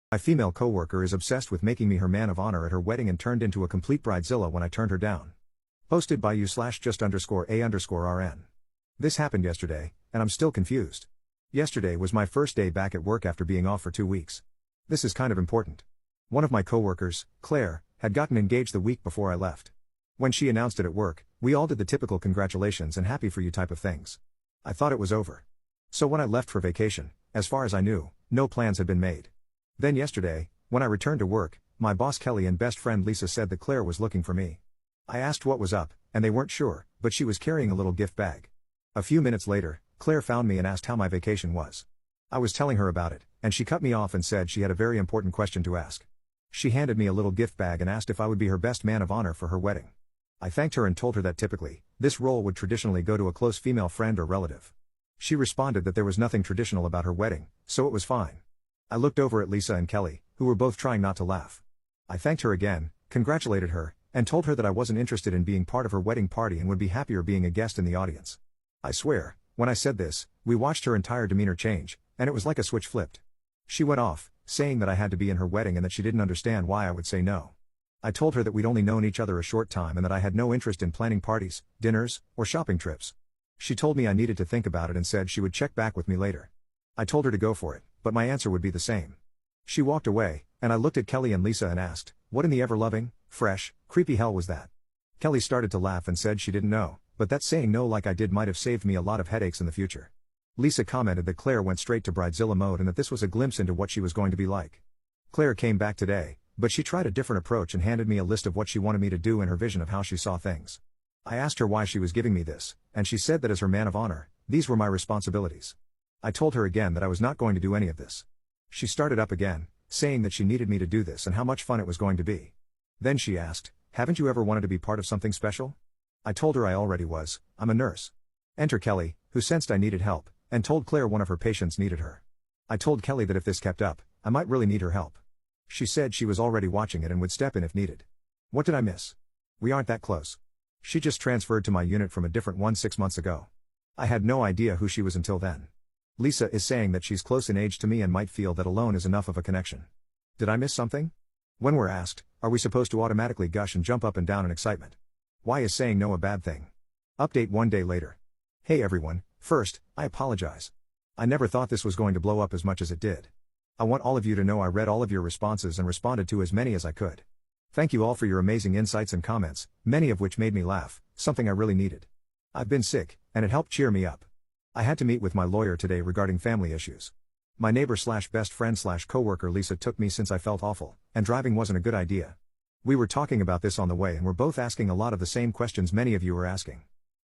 My female coworker is obsessed with making me her man of honor at her wedding and turned into a complete bridezilla when I turned her down. Posted by you/just_a_rn. This happened yesterday, and I'm still confused. Yesterday was my first day back at work after being off for 2 weeks. This is kind of important. One of my coworkers, Claire, had gotten engaged the week before I left. When she announced it at work, we all did the typical congratulations and happy for you type of things. I thought it was over. So when I left for vacation, as far as I knew, no plans had been made. Then yesterday, when I returned to work, my boss Kelly and best friend Lisa said that Claire was looking for me. I asked what was up, and they weren't sure, but she was carrying a little gift bag. A few minutes later, Claire found me and asked how my vacation was. I was telling her about it, and she cut me off and said she had a very important question to ask. She handed me a little gift bag and asked if I would be her best man of honor for her wedding. I thanked her and told her that typically, this role would traditionally go to a close female friend or relative. She responded that there was nothing traditional about her wedding, so it was fine. I looked over at Lisa and Kelly, who were both trying not to laugh. I thanked her again, congratulated her, and told her that I wasn't interested in being part of her wedding party and would be happier being a guest in the audience. I swear, when I said this, we watched her entire demeanor change, and it was like a switch flipped. She went off, saying that I had to be in her wedding and that she didn't understand why I would say no. I told her that we'd only known each other a short time and that I had no interest in planning parties, dinners, or shopping trips. She told me I needed to think about it and said she would check back with me later. I told her to go for it, but my answer would be the same. She walked away, and I looked at Kelly and Lisa and asked, what in the ever-loving, fresh, creepy hell was that? Kelly started to laugh and said she didn't know, but that saying no like I did might have saved me a lot of headaches in the future. Lisa commented that Claire went straight to bridezilla mode and that this was a glimpse into what she was going to be like. Claire came back today, but she tried a different approach and handed me a list of what she wanted me to do and her vision of how she saw things. I asked her why she was giving me this, and she said that as her man of honor, these were my responsibilities. I told her again that I was not going to do any of this. She started up again, saying that she needed me to do this and how much fun it was going to be. Then she asked, haven't you ever wanted to be part of something special? I told her I already was. I'm a nurse. Enter Kelly, who sensed I needed help, and told Claire one of her patients needed her. I told Kelly that if this kept up, I might really need her help. She said she was already watching it and would step in if needed. What did I miss? We aren't that close. She just transferred to my unit from a different one 6 months ago. I had no idea who she was until then. Lisa is saying that she's close in age to me and might feel that alone is enough of a connection. Did I miss something? When we're asked, are we supposed to automatically gush and jump up and down in excitement? Why is saying no a bad thing? Update 1 day later. Hey everyone, first, I apologize. I never thought this was going to blow up as much as it did. I want all of you to know I read all of your responses and responded to as many as I could. Thank you all for your amazing insights and comments, many of which made me laugh, something I really needed. I've been sick, and it helped cheer me up. I had to meet with my lawyer today regarding family issues. My neighbor/best friend/coworker Lisa took me since I felt awful, and driving wasn't a good idea. We were talking about this on the way and we're both asking a lot of the same questions many of you are asking.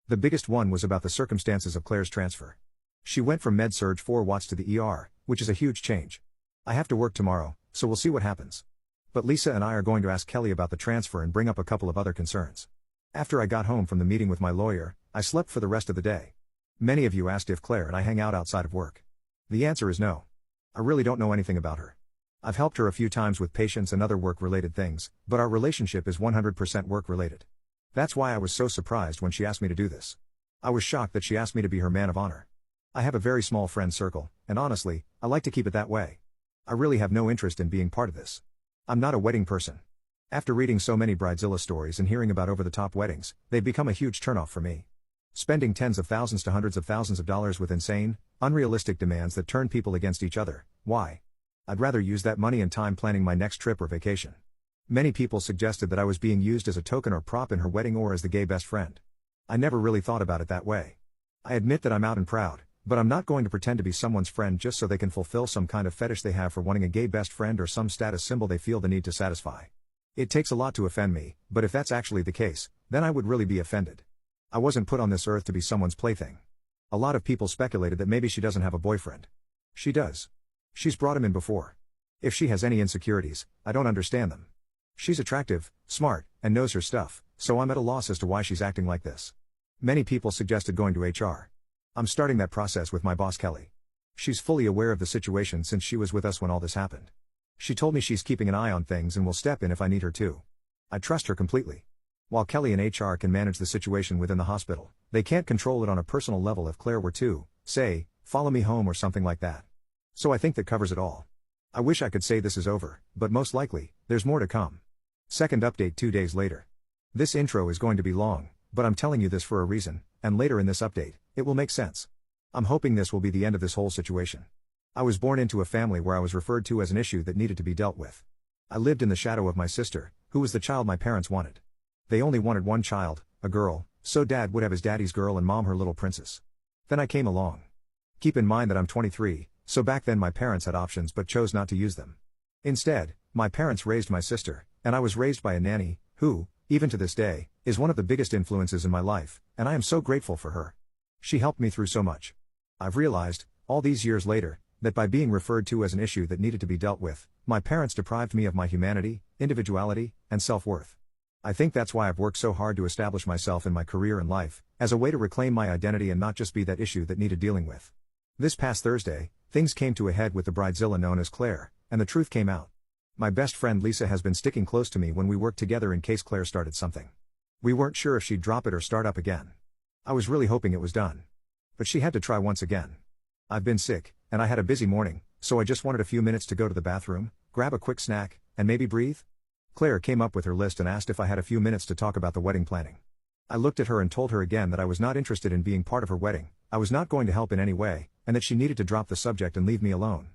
The biggest one was about the circumstances of Claire's transfer. She went from med-surg 4 watts to the ER, which is a huge change. I have to work tomorrow, so we'll see what happens. But Lisa and I are going to ask Kelly about the transfer and bring up a couple of other concerns. After I got home from the meeting with my lawyer, I slept for the rest of the day. Many of you asked if Claire and I hang out outside of work. The answer is no. I really don't know anything about her. I've helped her a few times with patients and other work-related things, but our relationship is 100% work-related. That's why I was so surprised when she asked me to do this. I was shocked that she asked me to be her man of honor. I have a very small friend circle, and honestly, I like to keep it that way. I really have no interest in being part of this. I'm not a wedding person. After reading so many bridezilla stories and hearing about over-the-top weddings, they've become a huge turnoff for me. Spending tens of thousands to hundreds of thousands of dollars with insane, unrealistic demands that turn people against each other, why? I'd rather use that money and time planning my next trip or vacation. Many people suggested that I was being used as a token or prop in her wedding or as the gay best friend. I never really thought about it that way. I admit that I'm out and proud, but I'm not going to pretend to be someone's friend just so they can fulfill some kind of fetish they have for wanting a gay best friend or some status symbol they feel the need to satisfy. It takes a lot to offend me, but if that's actually the case, then I would really be offended. I wasn't put on this earth to be someone's plaything. A lot of people speculated that maybe she doesn't have a boyfriend. She does. She's brought him in before. If she has any insecurities, I don't understand them. She's attractive, smart, and knows her stuff, so I'm at a loss as to why she's acting like this. Many people suggested going to HR. I'm starting that process with my boss Kelly. She's fully aware of the situation since she was with us when all this happened. She told me she's keeping an eye on things and will step in if I need her to. I trust her completely. While Kelly and HR can manage the situation within the hospital, they can't control it on a personal level if Claire were to, say, follow me home or something like that. So I think that covers it all. I wish I could say this is over, but most likely, there's more to come. Second update 2 days later. This intro is going to be long, but I'm telling you this for a reason, and later in this update, it will make sense. I'm hoping this will be the end of this whole situation. I was born into a family where I was referred to as an issue that needed to be dealt with. I lived in the shadow of my sister, who was the child my parents wanted. They only wanted one child, a girl, so dad would have his daddy's girl and mom her little princess. Then I came along. Keep in mind that I'm 23, so back then my parents had options but chose not to use them. Instead, my parents raised my sister, and I was raised by a nanny, who, even to this day, is one of the biggest influences in my life, and I am so grateful for her. She helped me through so much. I've realized, all these years later, that by being referred to as an issue that needed to be dealt with, my parents deprived me of my humanity, individuality, and self-worth. I think that's why I've worked so hard to establish myself in my career and life, as a way to reclaim my identity and not just be that issue that needed dealing with. This past Thursday, things came to a head with the bridezilla known as Claire, and the truth came out. My best friend Lisa has been sticking close to me when we worked together in case Claire started something. We weren't sure if she'd drop it or start up again. I was really hoping it was done. But she had to try once again. I've been sick, and I had a busy morning, so I just wanted a few minutes to go to the bathroom, grab a quick snack, and maybe breathe. Claire came up with her list and asked if I had a few minutes to talk about the wedding planning. I looked at her and told her again that I was not interested in being part of her wedding, I was not going to help in any way, and that she needed to drop the subject and leave me alone.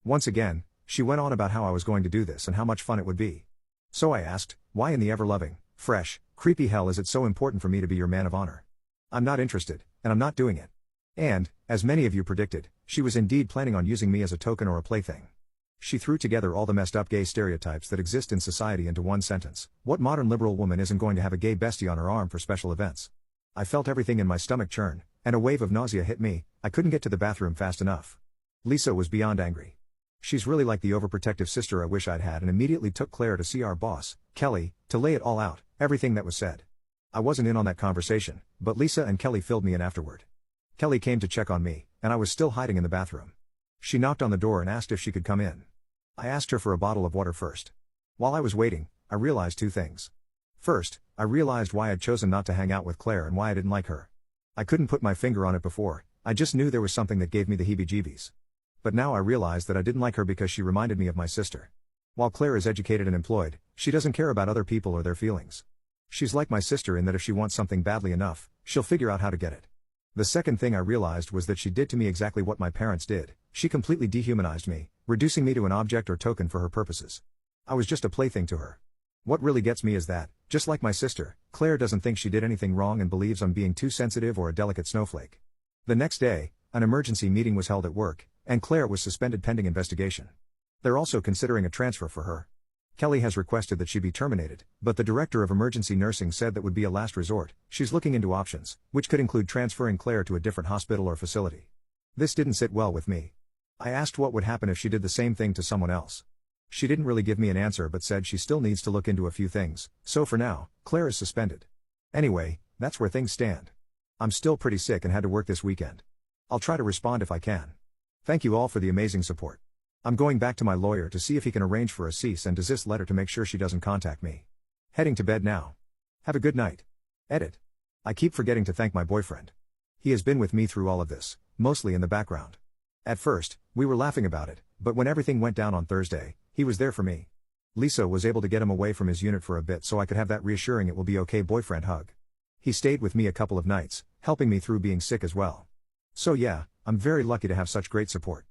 Once again, she went on about how I was going to do this and how much fun it would be. So I asked, why in the ever-loving, fresh, creepy hell is it so important for me to be your man of honor? I'm not interested, and I'm not doing it. And, as many of you predicted, she was indeed planning on using me as a token or a plaything. She threw together all the messed up gay stereotypes that exist in society into one sentence. What modern liberal woman isn't going to have a gay bestie on her arm for special events? I felt everything in my stomach churn, and a wave of nausea hit me. I couldn't get to the bathroom fast enough. Lisa was beyond angry. She's really like the overprotective sister I wish I'd had, and immediately took Claire to see our boss, Kelly, to lay it all out, everything that was said. I wasn't in on that conversation, but Lisa and Kelly filled me in afterward. Kelly came to check on me, and I was still hiding in the bathroom. She knocked on the door and asked if she could come in. I asked her for a bottle of water first. While I was waiting, I realized two things. First, I realized why I'd chosen not to hang out with Claire and why I didn't like her. I couldn't put my finger on it before, I just knew there was something that gave me the heebie-jeebies. But now I realized that I didn't like her because she reminded me of my sister. While Claire is educated and employed, she doesn't care about other people or their feelings. She's like my sister in that if she wants something badly enough, she'll figure out how to get it. The second thing I realized was that she did to me exactly what my parents did. She completely dehumanized me, reducing me to an object or token for her purposes. I was just a plaything to her. What really gets me is that, just like my sister, Claire doesn't think she did anything wrong and believes I'm being too sensitive or a delicate snowflake. The next day, an emergency meeting was held at work, and Claire was suspended pending investigation. They're also considering a transfer for her. Kelly has requested that she be terminated, but the director of emergency nursing said that would be a last resort. She's looking into options, which could include transferring Claire to a different hospital or facility. This didn't sit well with me. I asked what would happen if she did the same thing to someone else. She didn't really give me an answer but said she still needs to look into a few things, so for now, Claire is suspended. Anyway, that's where things stand. I'm still pretty sick and had to work this weekend. I'll try to respond if I can. Thank you all for the amazing support. I'm going back to my lawyer to see if he can arrange for a cease and desist letter to make sure she doesn't contact me. Heading to bed now. Have a good night. Edit. I keep forgetting to thank my boyfriend. He has been with me through all of this, mostly in the background. At first, we were laughing about it, but when everything went down on Thursday, he was there for me. Lisa was able to get him away from his unit for a bit so I could have that reassuring it will be okay boyfriend hug. He stayed with me a couple of nights, helping me through being sick as well. So yeah, I'm very lucky to have such great support.